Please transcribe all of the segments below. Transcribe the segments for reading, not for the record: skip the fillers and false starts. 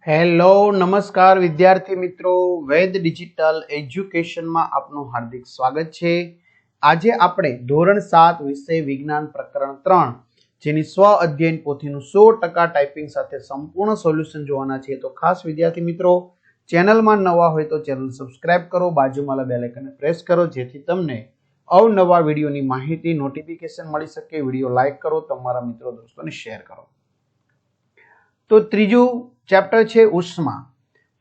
Hello નમસ્કાર વિદ્યાર્થી મિત્રો, વેદ ડિજિટલ એજ્યુકેશનમાં આપનું હાર્દિક સ્વાગત છે। આજે આપણે ધોરણ 7 વિષય વિજ્ઞાન પ્રકરણ 3 જેની સ્વ અધ્યયન પોથીનું 100% ટાઈપિંગ સાથે સંપૂર્ણ સોલ્યુશન જોવાના છે। તો ખાસ વિદ્યાર્થી મિત્રો, ચેનલમાં નવા હોય તો ચેનલ સબસ્ક્રાઇબ કરો, બાજુમાં બેલ આઇકનને પ્રેસ કરો જેથી તમને અવનવા વિડીયોની માહિતી નોટિફિકેશન મળી શકે। વિડીયો લાઈક કરો, તમારા મિત્રો દોસ્તોને શેર કરો। તો ત્રીજું ચેપ્ટર છે ઉષ્મા।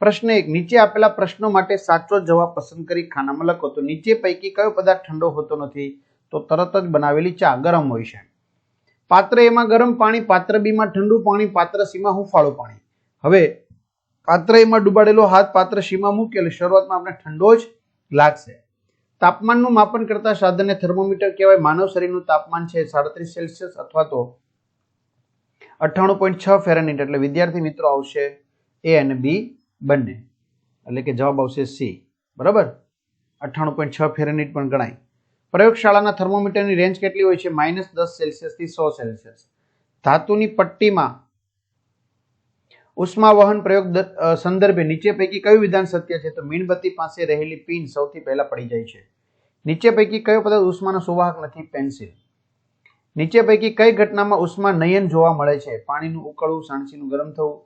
પ્રશ્ન 1, નીચે આપેલા પ્રશ્નો માટે સાચો જવાબ પસંદ કરી ખાનામાં લખો। તો નીચે પૈકી કયો પદાર્થ ઠંડો હોતો નથી? તો તરત જ બનાવેલી ચા ગરમ હોય છે। પાત્ર A માં ગરમ પાણી, પાત્ર B માં ઠંડુ પાણી, પાત્ર C માં હુંફાળું પાણી। હવે પાત્ર A માં ડુબાડેલો હાથ પાત્ર C માં મૂકે એટલે શરૂઆતમાં આપણે ઠંડો જ લાગશે। તાપમાનનું માપન કરતા સાધનને થર્મોમીટર કહેવાય। માનવ શરીરનું તાપમાન છે 37 સેલ્સિયસ અથવા તો 98.6 ફેરનહીટ। એટલે વિદ્યાર્થી મિત્રો આવશે A અને B બંને, એટલે કે જવાબ આવશે C। બરાબર, 98.6 ફેરનહીટ પણ ગણાય। પ્રયોગશાળાના થર્મોમીટરની રેન્જ કેટલી હોય છે? -10 સેલ્સિયસ થી 100 સેલ્સિયસ। ધાતુની પટ્ટીમાં ઉષ્મા વહન પ્રયોગ સંદર્ભે નીચે પૈકી કયું વિધાન સત્ય છે? તો મીણબત્તી પાસે રહેલી પિન સૌથી પહેલા પડી જાય છે। નીચે પૈકી કયો પદાર્થ ઉષ્માનો સુવાહક નથી? પેન્સિલ। નીચે પૈકી કઈ ઘટનામાં ઉષ્મા નયન જોવા મળે છે? પાણીનું ઉકળવું, સાણસીનું ગરમ થવું,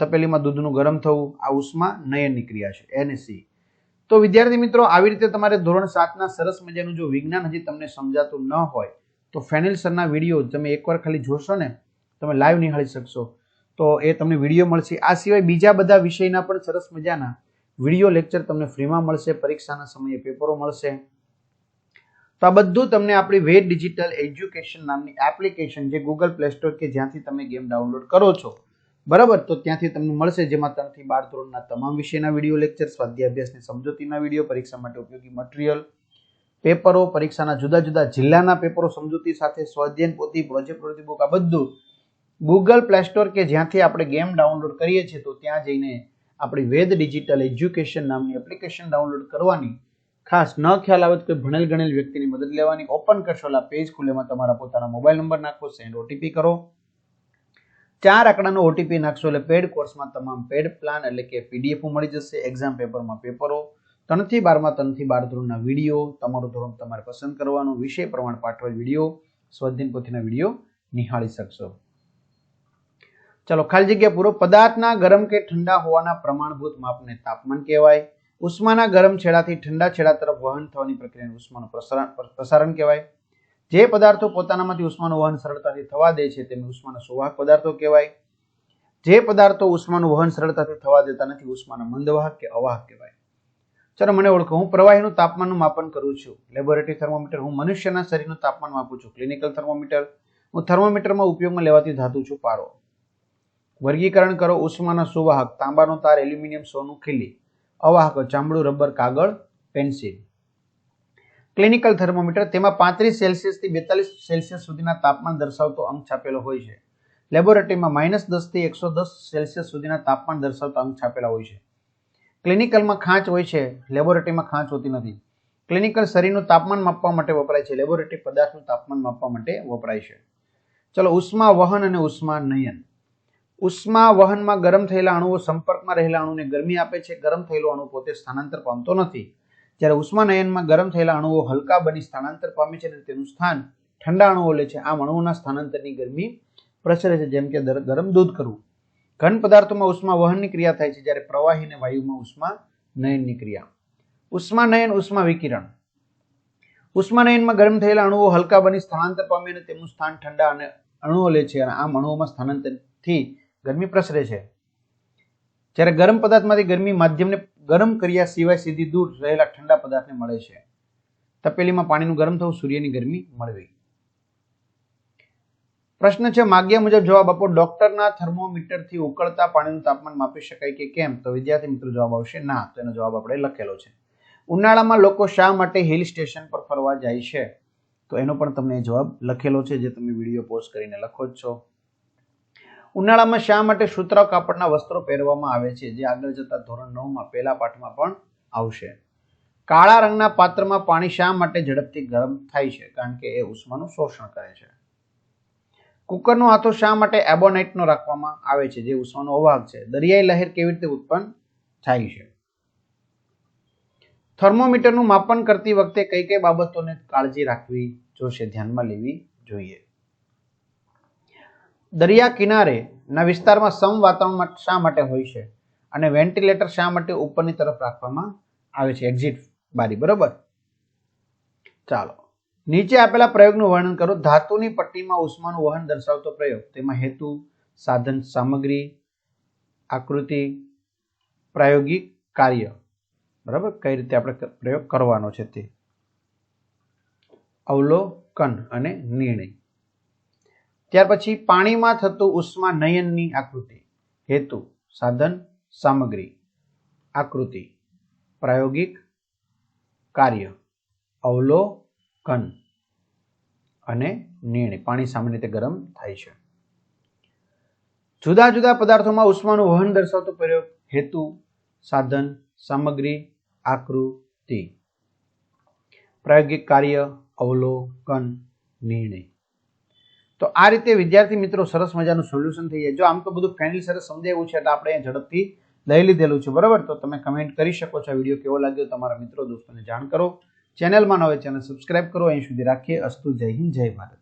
તપેલીમાં દૂધનું ગરમ થવું, આ ઉષ્મા નયનની ક્રિયા છે, એ અને સી। તો વિદ્યાર્થી મિત્રો, આવી રીતે તમારે ધોરણ 7ના સરસ મજાનું જો વિજ્ઞાન હજી તમને સમજાતું ન હોય તો ફેનિલ સરના વિડીયો તમે એકવાર ખાલી જોશો ને, તમે લાઈવ નિહાળી શકશો તો એ તમને વિડીયો મળશે। આ સિવાય બીજા બધા વિષયના પણ સરસ મજાના વિડીયો લેક્ચર તમને ફ્રીમાં મળશે, પરીક્ષાના સમયે પેપરો મળશે। તો આ બધું તમને આપણી વેદ ડિજિટલ એજ્યુકેશન નામની એપ્લિકેશન, જે ગૂગલ પ્લે સ્ટોર કે જ્યાંથી તમે ગેમ ડાઉનલોડ કરો છો, બરાબર, તો ત્યાંથી તમને મળશે, જેમાં 3 થી 12 ધોરણના તમામ વિષયના વિડીયો લેક્ચર, સ્વાધ્યાય અભ્યાસની સમજૂતીના વિડીયો, પરીક્ષા માટે ઉપયોગી મટીરીયલ, પેપરો, પરીક્ષાના જુદા જુદા જિલ્લાના પેપરો સમજૂતી સાથે, સ્વાધ્યાયન પોથી, પ્રોજેક્ટ પ્રવૃત્તિ બુક, આ બધું ગૂગલ પ્લે સ્ટોર કે જ્યાંથી આપણે ગેમ ડાઉનલોડ કરીએ છીએ, તો ત્યાં જઈને આપણી વેદ ડિજિટલ એજ્યુકેશન નામની એપ્લિકેશન ડાઉનલોડ કરવાની। ખાસ ન ખ્યાલ આવે તો કોઈ ભણેલ ગણેલ વ્યક્તિની મદદ લેવાની। ઓપન કરશો એટલે પેજ ખુલેમાં તમારા પોતાના મોબાઈલ નંબર નાખો, સેન્ડ ઓટીપી કરો, 4 આંકડાનો ઓટીપી નાખશો એટલે પેડ કોર્સમાં તમામ પેડ પ્લાન એટલે કે પીડીએફ મળી જશે। એક્ઝામ પેપરમાં પેપરો, 3 થી 12 માં 3 થી 12 ધોરણના વિડીયો, તમારું ધોરણ તમારે પસંદ કરવાનું, વિષય પ્રમાણ પાઠવેલ વિડીયો, સ્વાધ્યાય પોથીના વિડીયો નિહાળી શકશો। ચલો ખાલી જગ્યા પૂરો। પદાર્થના ગરમ કે ઠંડા હોવાના પ્રમાણભૂત માપને તાપમાન કહેવાય। ઉષ્માના ગરમ છેડાથી ઠંડા છેડા તરફ વહન થવાની પ્રક્રિયાને ઉષ્માનું પ્રસારણ કહેવાય। જે પદાર્થો પોતાનામાંથી ઉષ્માનું વહન સરળતાથી થવા દે છે તેમને ઉષ્માના સુવાહક પદાર્થો કહેવાય। જે પદાર્થો ઉષ્માનું વહન સરળતાથી થવા દેતા નથી ઉષ્માના મંદવાહક કે અવાહક કહેવાય। ચલો મને ઓળખો, હું પ્રવાહીનું તાપમાનનું માપન કરું છું, લેબોરેટરી થર્મોમીટર। હું મનુષ્યના શરીરનું તાપમાન માપું છું, ક્લિનિકલ થર્મોમીટર। હું થર્મોમીટરમાં ઉપયોગમાં લેવાતી ધાતુ છું, પારો। વર્ગીકરણ કરો। ઉષ્માના સુવાહક તાંબાનો તાર, એલ્યુમિનિયમ, સોનું, ખીલી। અવાહક ચામડું, રબર, કાગળ, પેન્સિલ। ક્લિનિકલ થર્મોમીટર, તેમાં 35 સેલ્સિયસ થી 42 સેલ્સિયસ સુધીના તાપમાન દર્શાવતો અંક છાપેલો હોય છે। લેબોરેટરીમાં -10 થી 110 સેલ્સિયસ સુધીના તાપમાન દર્શાવતા અંક છાપેલા હોય છે। ક્લિનિકલમાં ખાંચ હોય છે, લેબોરેટરીમાં ખાંચ હોતી નથી। ક્લિનિકલ શરીરનું તાપમાન માપવા માટે વપરાય છે, લેબોરેટરી પદાર્થનું તાપમાન માપવા માટે વપરાય છે। ચલો ઉષ્મા વહન અને ઉષ્મા નયન। ઉષ્મા વહનમાં ગરમ થયેલા અણુઓ સંપર્કમાં રહેલા અણુને ગરમી આપે છે। ગરમ થયેલો અણુ પોતે સ્થાનાંતર પામતો નથી, જ્યારે ઉષ્મા નયનમાં ગરમ થયેલા અણુઓ હલકા બની સ્થાનાંતર પામે છે અને તેનું સ્થાન ઠંડા અણુઓ લે છે। આમ અણુઓના સ્થાનાંતરની ગરમી પ્રસરે છે, જેમ કે ગરમ દૂધ કરવું। ઘન પદાર્થોમાં ઉષ્મા વહનની ક્રિયા થાય છે, જ્યારે પ્રવાહી અને વાયુમાં ઉષ્મા નયનની ક્રિયા। ઉષ્મા નયન, ઉષ્મા વિકિરણ। ઉષ્મા નયનમાં ગરમ થયેલા અણુઓ હલકા બની સ્થાનાંતર પામે અને તેમનું સ્થાન ઠંડા અને અણુઓ લે છે, અને આમ અણુઓમાં સ્થાનાંતરથી ગરમી પ્રસરે છે। જ્યારે ગરમ પદાર્થમાંથી ગરમી માધ્યમને ગરમ કર્યા સિવાય સીધી દૂર રહેલા ઠંડા પદાર્થને મળે છે। તપેલીમાં પાણીનું ગરમ થવું, સૂર્યની ગરમી મળવી। પ્રશ્ન છે, માગ્યા મુજબ જવાબ આપો। ડોક્ટરના થર્મોમીટરથી ઉકળતા પાણીનું તાપમાન માપી શકાય કે કેમ? તો વિદ્યાર્થી મિત્રો જવાબ આવશે ના, તો એનો જવાબ આપણે લખેલો છે। ઉનાળામાં લોકો શા માટે હિલ સ્ટેશન પર ફરવા જાય છે? તો એનો પણ તમને જવાબ લખેલો છે, જે તમે વિડીયો પોઝ કરીને લખો જ છો। ઉનાળામાં શા માટે સુતરાઉ કાપડના વસ્ત્રો પહેરવામાં આવે છે? જે આગળ જતા ધોરણ 9માં પહેલા પાઠમાં પણ આવશે। કાળા રંગના પાત્રમાં પાણી શા માટે ઝડપથી ગરમ થાય છે? કારણ કે એ ઉષ્માનું શોષણ કરે છે। કુકરનો હાથો શા માટે એબોનાઇટનો રાખવામાં આવે છે, જે ઉષ્માનો અવાહક છે? દરિયાઈ લહેર કેવી રીતે ઉત્પન્ન થાય છે? થર્મોમીટરનું માપન કરતી વખતે કઈ કઈ બાબતોને કાળજી રાખવી જોશે, ધ્યાનમાં લેવી જોઈએ? દરિયા કિનારેના વિસ્તારમાં સમ વાતાવરણ શા માટે હોય છે અને વેન્ટિલેટર શા માટે ઉપરની તરફ રાખવામાં આવે છે, એક્ઝિટ બારી, બરોબર? ચાલો, નીચે આપેલા પ્રયોગનું વર્ણન કરો. ધાતુની પટ્ટીમાં ઉષ્માનું વહન દર્શાવતો પ્રયોગ, તેમાં હેતુ, સાધન, સામગ્રી, આકૃતિ, પ્રાયોગિક કાર્ય, બરાબર, કઈ રીતે આપણે પ્રયોગ કરવાનો છે તે, અવલોકન અને નિર્ણય. ત્યાર પછી પાણીમાં થતું ઉષ્મા નયનની આકૃતિ, હેતુ, સાધન, સામગ્રી, આકૃતિ, પ્રાયોગિક કાર્ય, અવલોકન અને નિર્ણય. પાણી સામાન્ય રીતે ગરમ થાય છે. જુદા જુદા પદાર્થોમાં ઉષ્માનું વહન દર્શાવતો પ્રયોગ, હેતુ, સાધન, સામગ્રી, આકૃતિ, પ્રાયોગિક કાર્ય, અવલોકન, નિર્ણય. તો આ રીતે વિદ્યાર્થી મિત્રો સરસ મજાનું સોલ્યુશન થઈ જાય. જો આમ તો બધું ફાઇનલી સરસ સમજાવ્યું છે એટલે આપણે ઝડપથી લઈ લીધેલું છે, બરાબર? તો તમે કમેન્ટ કરી શકો છો. આ વિડીયો કેવો લાગ્યો તમારા મિત્રો દોસ્તોને જાણ કરો. ચેનલમાં ન હોય ચેનલ સબસ્ક્રાઇબ કરો. અહીં સુધી રાખીએ. અસ્તુ. જય હિન્દ, જય ભારત.